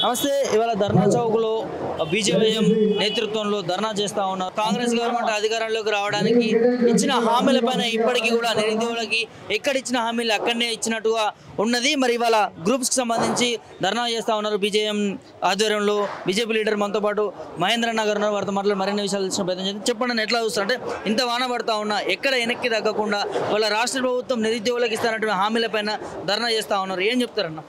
నమస్తే. ఇవాళ ధర్నా చౌక్లో బీజేపీఎం నేతృత్వంలో ధర్నా చేస్తూ ఉన్నారు. కాంగ్రెస్ గవర్నమెంట్ అధికారంలోకి రావడానికి ఇచ్చిన హామీలపైన ఇప్పటికీ కూడా నిరుద్యోగులకి ఎక్కడిచ్చిన హామీలు అక్కడనే ఇచ్చినట్టుగా ఉన్నది. మరి ఇవాళ గ్రూప్స్కి సంబంధించి ధర్నా చేస్తూ ఉన్నారు. బీజేఎం ఆధ్వర్యంలో బీజేపీ లీడర్ మనతో పాటు మహేంద్ర నగర్ ఉన్నారు. వారితో మాట్లాడి మరిన్ని విషయాలు ఇచ్చిన ప్రయత్నం చేయండి. చెప్పండి, ఎట్లా చూస్తారంటే ఇంత వాన పడతా ఉన్నా ఎక్కడ వెనక్కి తగ్గకుండా వాళ్ళ రాష్ట్ర ప్రభుత్వం నిరుద్యోగులకు ఇస్తున్నటువంటి హామీలపైన ధర్నా చేస్తూ ఉన్నారు. ఏం చెప్తారన్న?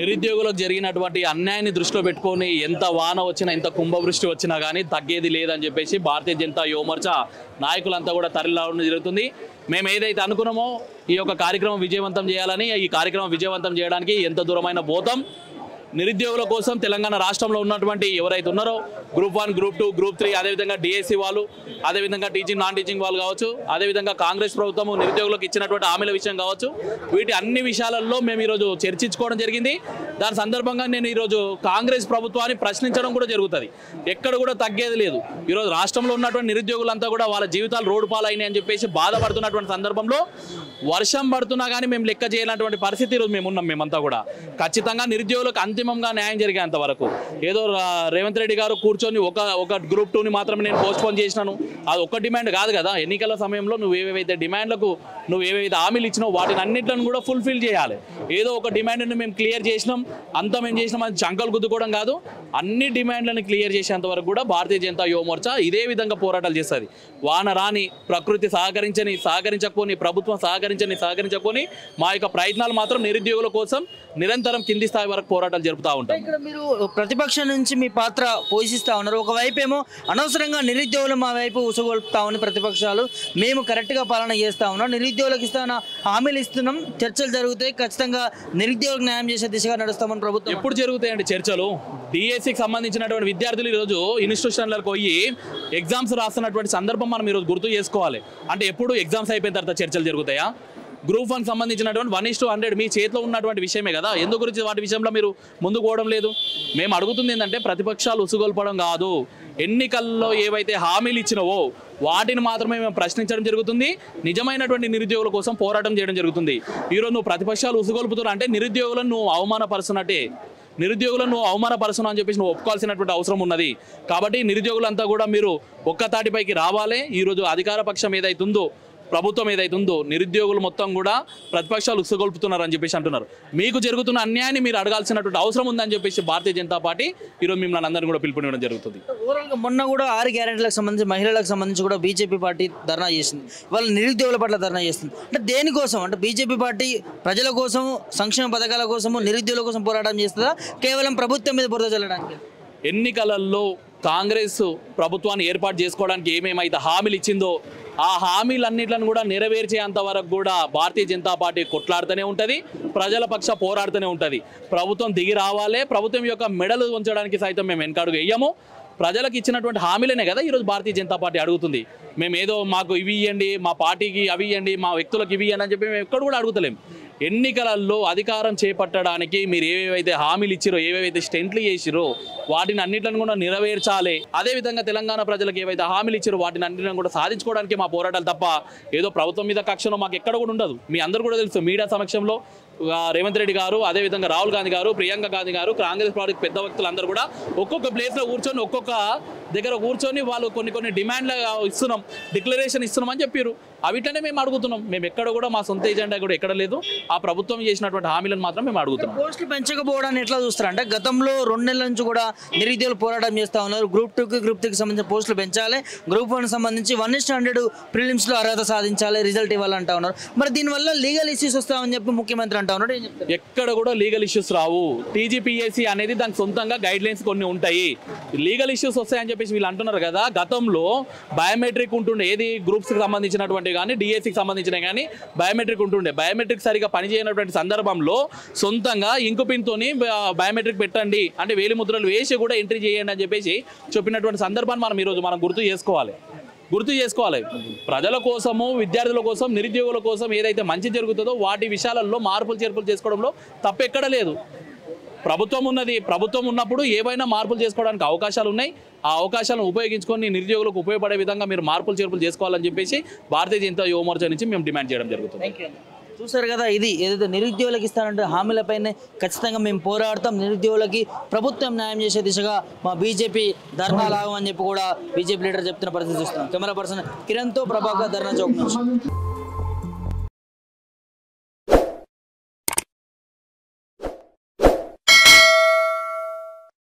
నిరుద్యోగులకు జరిగినటువంటి అన్యాయాన్ని దృష్టిలో పెట్టుకొని ఎంత వాన వచ్చినా ఎంత కుంభవృష్టి వచ్చినా కానీ తగ్గేది లేదని చెప్పేసి భారతీయ జనతా యువమోర్చా నాయకులంతా కూడా తరలిరావడం జరుగుతుంది. మేము ఏదైతే అనుకున్నామో ఈ యొక్క కార్యక్రమం విజయవంతం చేయాలని, ఈ కార్యక్రమం విజయవంతం చేయడానికి ఎంత దూరమైన పోతాం. నిరుద్యోగుల కోసం తెలంగాణ రాష్ట్రంలో ఉన్నటువంటి ఎవరైతే ఉన్నారో గ్రూప్ 1, గ్రూప్ 2, గ్రూప్ 3, అదేవిధంగా డిఎస్సి వాళ్ళు, అదేవిధంగా టీచింగ్ నాన్ టీచింగ్ వాళ్ళు కావచ్చు, అదేవిధంగా కాంగ్రెస్ ప్రభుత్వం నిరుద్యోగులకు ఇచ్చినటువంటి హామీల విషయం కావచ్చు, వీటి అన్ని విషయాలలో మేము ఈరోజు చర్చించుకోవడం జరిగింది. దాని సందర్భంగా నేను ఈరోజు కాంగ్రెస్ ప్రభుత్వాన్ని ప్రశ్నించడం కూడా జరుగుతుంది. ఎక్కడ కూడా తగ్గేది లేదు. ఈరోజు రాష్ట్రంలో ఉన్నటువంటి నిరుద్యోగులంతా కూడా వాళ్ళ జీవితాలు రోడ్డు పాలైనాయి అని చెప్పేసి బాధపడుతున్నటువంటి సందర్భంలో వర్షం పడుతున్నా కానీ మేము లెక్క చేయనటువంటి పరిస్థితి ఈరోజు మేమున్నాం. మేమంతా కూడా ఖచ్చితంగా నిరుద్యోగులకు అంతిమంగా న్యాయం జరిగేంత వరకు ఏదో రేవంత్ రెడ్డి గారు కూర్చొని ఒక గ్రూప్ 2ని మాత్రమే నేను పోస్ట్పోన్ చేసినాను, అది ఒక్క డిమాండ్ కాదు కదా. ఎన్నికల సమయంలో నువ్వు ఏవేవైతే డిమాండ్లకు నువ్వు ఏవైతే హామీలు ఇచ్చినావు వాటిని అన్నింటిని కూడా ఫుల్ఫిల్ చేయాలి. ఏదో ఒక డిమాండ్ని మేము క్లియర్ చేసినాం, అంతా మేము చేసినాం అని చంకలు గుద్దుకోవడం కాదు. అన్ని డిమాండ్లను క్లియర్ చేసేంత వరకు కూడా భారతీయ జనతా యువమోర్చా ఇదే విధంగా పోరాటాలు చేస్తుంది. వాన రాని, ప్రకృతి సహకరించకపోని, ప్రభుత్వం సహకరించకపోని మా యొక్క ప్రయత్నాలు మాత్రం నిరుద్యోగుల కోసం నిరంతరం కింది స్థాయి వరకు పోరాటాలు జరుపుతూ ఉంటాం. ఇక్కడ మీరు ప్రతిపక్షం నుంచి మీ పాత్ర పోషిస్తూ ఉన్నారు. ఒకవైపు ఏమో అనవసరంగా నిరుద్యోగులు మా వైపు ఉసగొల్పుతా ఉన్న ప్రతిపక్షాలు, మేము కరెక్ట్గా పాలన చేస్తూ ఉన్నాం, నిరుద్యోగులకు ఇస్తున్న హామీలు ఇస్తున్నాం, చర్చలు జరుగుతాయి, ఖచ్చితంగా నిరుద్యోగులకు న్యాయం చేసే దిశగా నడుస్తామని ప్రభుత్వం. ఎప్పుడు జరుగుతాయండి చర్చలు? డిఎస్సికి సంబంధించినటువంటి విద్యార్థులు ఈరోజు ఇన్స్టిట్యూషన్లకు పోయి ఎగ్జామ్స్ రాస్తున్నటువంటి సందర్భం మనం ఈరోజు గుర్తు చేసుకోవాలి. అంటే ఎప్పుడు ఎగ్జామ్స్ అయిపోయిన తర్వాత చర్చలు జరుగుతాయా? గ్రూప్ 1 సంబంధించినటువంటి 1:100 మీ చేతిలో ఉన్నటువంటి విషయమే కదా. ఎందుకు గురించి వాటి విషయంలో మీరు ముందుకు పోవడం లేదు? మేము అడుగుతుంది ఏంటంటే ప్రతిపక్షాలు ఉసుగొల్పడం కాదు, ఎన్నికల్లో ఏవైతే హామీలు ఇచ్చినవో వాటిని మాత్రమే మేము ప్రశ్నించడం జరుగుతుంది. నిజమైనటువంటి నిరుద్యోగుల కోసం పోరాటం చేయడం జరుగుతుంది. ఈరోజు నువ్వు ప్రతిపక్షాలు ఉసుగొల్పుతున్నా అంటే నిరుద్యోగులను నువ్వు అవమానపరుస్తున్నట్టే. నిరుద్యోగులను నువ్వు అవమానపరుస్తున్నావు అని చెప్పేసి నువ్వు ఒప్పుకోవాల్సినటువంటి అవసరం ఉన్నది. కాబట్టి నిరుద్యోగులంతా కూడా మీరు ఒక్క తాటిపైకి రావాలి. ఈరోజు అధికార పక్షం ఏదైతుందో, ప్రభుత్వం ఏదైతుందో, నిరుద్యోగులు మొత్తం కూడా ప్రతిపక్షాలు ఉసుగొల్పుతున్నారు అని చెప్పేసి అంటున్నారు. మీకు జరుగుతున్న అన్యాయాన్ని మీరు అడగాల్సినటువంటి అవసరం ఉందని చెప్పేసి భారతీయ జనతా పార్టీ ఈరోజు మిమ్మల్ని అందరినీ కూడా పిలుపునివ్వడం జరుగుతుంది. ఓవరాల్గా మొన్న కూడా 6 గ్యారెంటీలకు సంబంధించి మహిళలకు సంబంధించి కూడా బీజేపీ పార్టీ ధర్నా చేసింది. వాళ్ళ నిరుద్యోగుల పట్ల ధర్నా చేస్తుంది. అంటే దేనికోసం? అంటే బీజేపీ పార్టీ ప్రజల కోసం, సంక్షేమ పథకాల కోసము, నిరుద్యోగుల కోసం పోరాటం చేస్తుందా, కేవలం ప్రభుత్వం మీద బురద చల్లడానికి? ఎన్నికలలో కాంగ్రెస్ ప్రభుత్వాన్ని ఏర్పాటు చేసుకోవడానికి ఏమేమైతే హామీలు ఇచ్చిందో ఆ హామీలన్నింటిని కూడా నెరవేర్చేంత వరకు కూడా భారతీయ జనతా పార్టీ కొట్లాడుతూనే ఉంటుంది, ప్రజల పక్ష పోరాడుతూనే ఉంటుంది. ప్రభుత్వం దిగి రావాలి. ప్రభుత్వం యొక్క మెడలు ఉంచడానికి సైతం మేము వెనకడుగు వేయము. ప్రజలకు ఇచ్చినటువంటి హామీలనే కదా ఈరోజు భారతీయ జనతా పార్టీ అడుగుతుంది. మేము ఏదో మాకు ఇవి ఇవ్వండి, మా పార్టీకి అవి ఇవ్వండి, మా వ్యక్తులకు ఇవి ఇవ్వండి అని చెప్పి మేము ఎక్కడ కూడా అడుగుతలేము. ఎన్నికలలో అధికారం చేపట్టడానికి మీరు ఏవేవైతే హామీలు ఇచ్చిరో, ఏవేవైతే స్టెంట్లు చేసిరో వాటిని అన్నింటిని కూడా నెరవేర్చాలి. అదేవిధంగా తెలంగాణ ప్రజలకు ఏవైతే హామీలు ఇచ్చిరో వాటిని అన్నింటిని కూడా సాధించుకోవడానికి మా పోరాటాలు తప్ప ఏదో ప్రభుత్వం మీద కక్షను మాకు ఎక్కడ కూడా ఉండదు. మీ అందరూ కూడా తెలుసు, మీడియా సమక్షంలో రేవంత్ రెడ్డి గారు, అదేవిధంగా రాహుల్ గాంధీ గారు, ప్రియాంక గాంధీ గారు, కాంగ్రెస్ పార్టీ పెద్ద వ్యక్తులు అందరూ కూడా ఒక్కొక్క ప్లేస్లో కూర్చొని, ఒక్కొక్క దగ్గర కూర్చొని వాళ్ళు కొన్ని డిమాండ్లు ఇస్తున్నాం, డిక్లరేషన్ ఇస్తున్నాం అని చెప్పారు. అవిటనే మేము అడుగుతున్నాం. మేము ఎక్కడ కూడా మా సొంత ఎజెండా కూడా ఎక్కడ లేదు. ఆ ప్రభుత్వం చేసినటువంటి హామీలను మాత్రం మేము అడుగుతున్నాం. పోస్టులు పెంచకపోవడాన్ని ఎట్లా చూస్తారు? అంటే గతంలో 2 నెలల నుంచి కూడా నిరుద్యోగులు పోరాటం చేస్తూ ఉన్నారు. గ్రూప్ 2కి, గ్రూప్ 3కి సంబంధించిన పోస్టులు పెంచాలి, గ్రూప్ 1 సంబంధించి 1:100 ప్రిలిమ్స్లో అర్హత సాధించాలి, రిజల్ట్ ఇవ్వాలంటా ఉన్నారు. మరి దీనివల్ల లీగల్ ఇష్యూస్ వస్తామని చెప్పి ముఖ్యమంత్రి అంటా ఉన్నాడు. ఎక్కడ కూడా లీగల్ ఇష్యూస్ రావు. టీజీపీఎస్సీ అనేది దానికి సొంతంగా గైడ్ లైన్స్ కొన్ని ఉంటాయి. లీగల్ ఇష్యూస్ వస్తాయని చెప్పేసి వీళ్ళు అంటున్నారు కదా. గతంలో బయోమెట్రిక్ ఉంటుండే, ఏది గ్రూప్స్కి సంబంధించినటువంటి కానీ డిఎస్సికి సంబంధించిన కానీ బయోమెట్రిక్ ఉంటుండే. బయోమెట్రిక్ సరిగా పనిచేయనటువంటి సందర్భంలో సొంతంగా ఇంకు పిన్తోని బయోమెట్రిక్ పెట్టండి అంటే వేలి ముద్రలు వేసి కూడా ఎంట్రీ చేయండి అని చెప్పేసి చెప్పినటువంటి సందర్భాన్ని మనం ఈరోజు గుర్తు చేసుకోవాలి. ప్రజల కోసము, విద్యార్థుల కోసం, నిరుద్యోగుల కోసం ఏదైతే మంచి జరుగుతుందో వాటి విషయాలలో మార్పులు చేర్పులు చేసుకోవడంలో తప్పెక్కడ లేదు. ప్రభుత్వం ఉన్నది. ప్రభుత్వం ఉన్నప్పుడు ఏవైనా మార్పులు చేసుకోవడానికి అవకాశాలు ఉన్నాయి. ఆ అవకాశాలను ఉపయోగించుకొని నిరుద్యోగులకు ఉపయోగపడే విధంగా మీరు మార్పులు చేర్పులు చేసుకోవాలని చెప్పేసి భారతీయ జనతా యువ మోర్చా నుంచి మేము డిమాండ్ చేయడం జరుగుతుంది. చూసారు కదా, ఇది ఏదైతే నిరుద్యోగులకు ఇస్తానంటే హామీలపైనే ఖచ్చితంగా మేము పోరాడతాం. నిరుద్యోగులకి ప్రభుత్వం న్యాయం చేసే దిశగా మా బీజేపీ ధర్నా లాగమని చెప్పి కూడా బీజేపీ లీడర్ చెప్తున్న పరిస్థితి చూస్తున్నాం. కెమెరా పర్సన్ కిరణ్తో ప్రభాకర్, ధర్నా చౌక్ నుంచి.